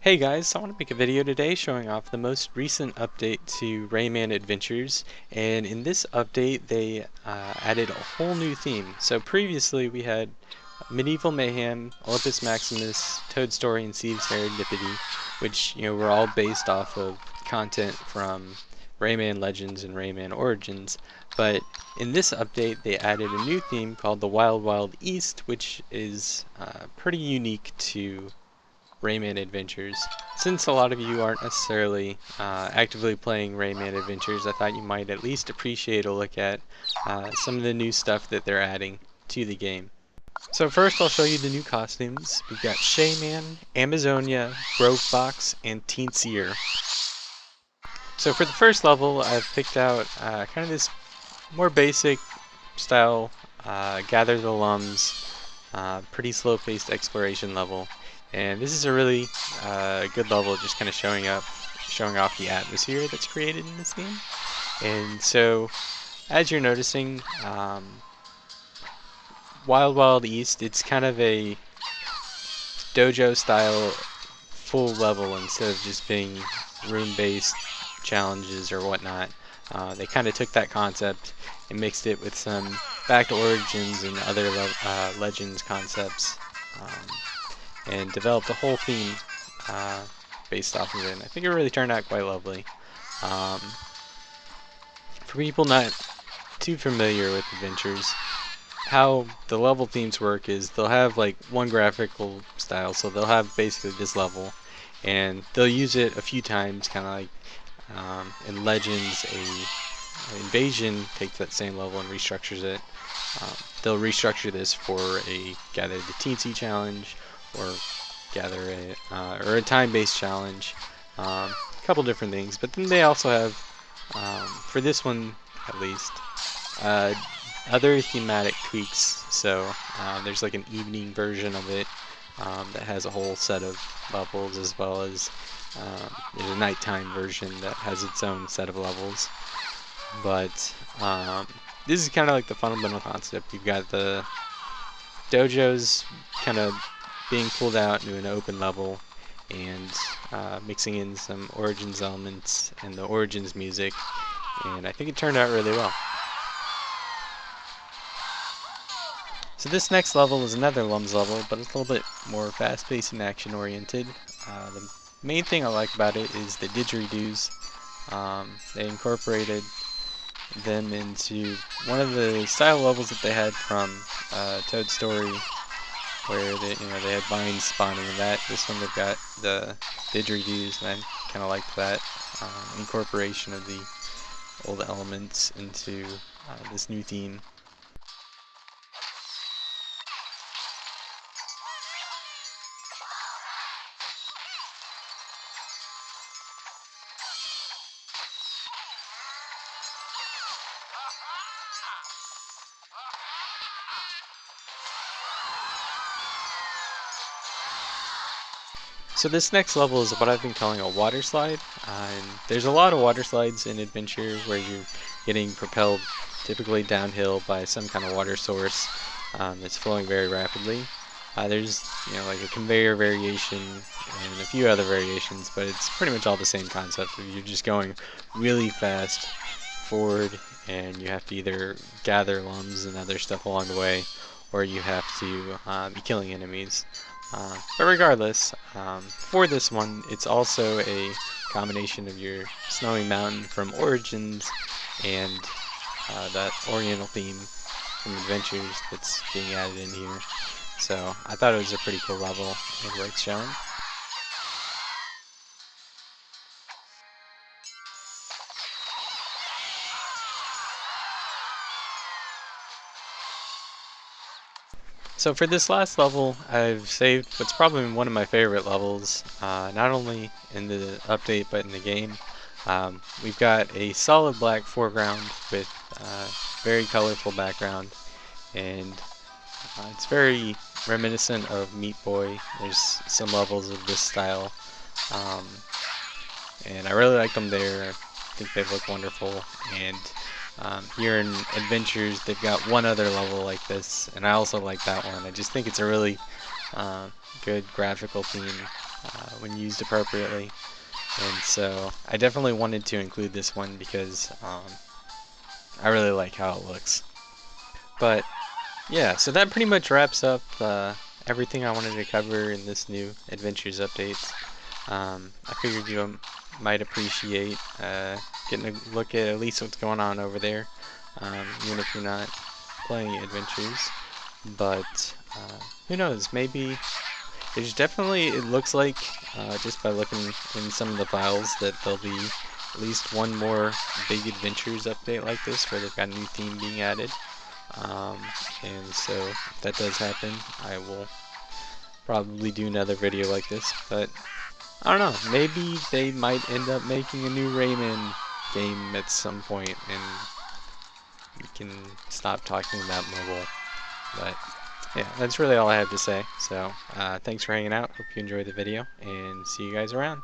Hey guys, I want to make a video today showing off the most recent update to Rayman Adventures, and in this update they added a whole new theme. So previously we had Medieval Mayhem, Olympus Maximus, Toad Story, and Thieves Serendipity, which were all based off of content from Rayman Legends and Rayman Origins. But in this update they added a new theme called the Wild Wild East, which is pretty unique to Rayman Adventures. Since a lot of you aren't necessarily actively playing Rayman Adventures, I thought you might at least appreciate a look at some of the new stuff that they're adding to the game. So first I'll show you the new costumes. We've got Shayman, Amazonia, Grove Box, and Teensier. So for the first level I've picked out kind of this more basic style, gather the lums, pretty slow-paced exploration level. And this is a really good level, just kind of showing off the atmosphere that's created in this game. And so, as you're noticing, Wild Wild East, it's kind of a dojo style full level instead of just being room-based challenges or whatnot. They kind of took that concept and mixed it with some back to Origins and other Legends concepts. And developed a whole theme based off of it. And I think it really turned out quite lovely. For people not too familiar with Adventures, how the level themes work is they'll have like one graphical style, so they'll have basically this level, and they'll use it a few times, kind of like in Legends, an invasion takes that same level and restructures it. They'll restructure this for a Gather the Teensy challenge, or gather a time-based challenge, a couple different things. But then they also have, for this one at least, other thematic tweaks. So there's like an evening version of it that has a whole set of levels, as well as there's a nighttime version that has its own set of levels. But this is kind of like the fundamental concept. You've got the dojos kind of being pulled out into an open level, and mixing in some Origins elements and the Origins music, and I think it turned out really well. So this next level is another Lums level, but it's a little bit more fast-paced and action-oriented. The main thing I like about it is the Didgeridoos. They incorporated them into one of the style levels that they had from Toad Story, where they had vines spawning in that. This one they've got the Didgeridoos, and I kind of like that incorporation of the old elements into this new theme. So this next level is what I've been calling a Waterslide, and there's a lot of water slides in Adventure where you're getting propelled typically downhill by some kind of water source that's flowing very rapidly. There's like a conveyor variation and a few other variations, but it's pretty much all the same concept. You're just going really fast forward, and you have to either gather lums and other stuff along the way, or you have to be killing enemies. But regardless, for this one, it's also a combination of your Snowy Mountain from Origins and that Oriental theme from Adventures that's being added in here. So I thought it was a pretty cool level and worth showing. So for this last level, I've saved what's probably one of my favorite levels, not only in the update but in the game. We've got a solid black foreground with very colorful background, and it's very reminiscent of Meat Boy. There's some levels of this style, and I really like them there. I think they look wonderful, and here in Adventures they've got one other level like this, and I also like that one. I just think it's a really good graphical theme when used appropriately. And so I definitely wanted to include this one because I really like how it looks. But yeah, so that pretty much wraps up everything I wanted to cover in this new Adventures update. I figured you might appreciate getting a look at least what's going on over there, even if you're not playing Adventures. But who knows, maybe there's definitely, it looks like, just by looking in some of the files, that there'll be at least one more big Adventures update like this where they've got a new theme being added. And so if that does happen, I will probably do another video like this. But I don't know, maybe they might end up making a new Rayman game at some point and we can stop talking about mobile. But yeah, that's really all I have to say. So thanks for hanging out. Hope you enjoyed the video and see you guys around.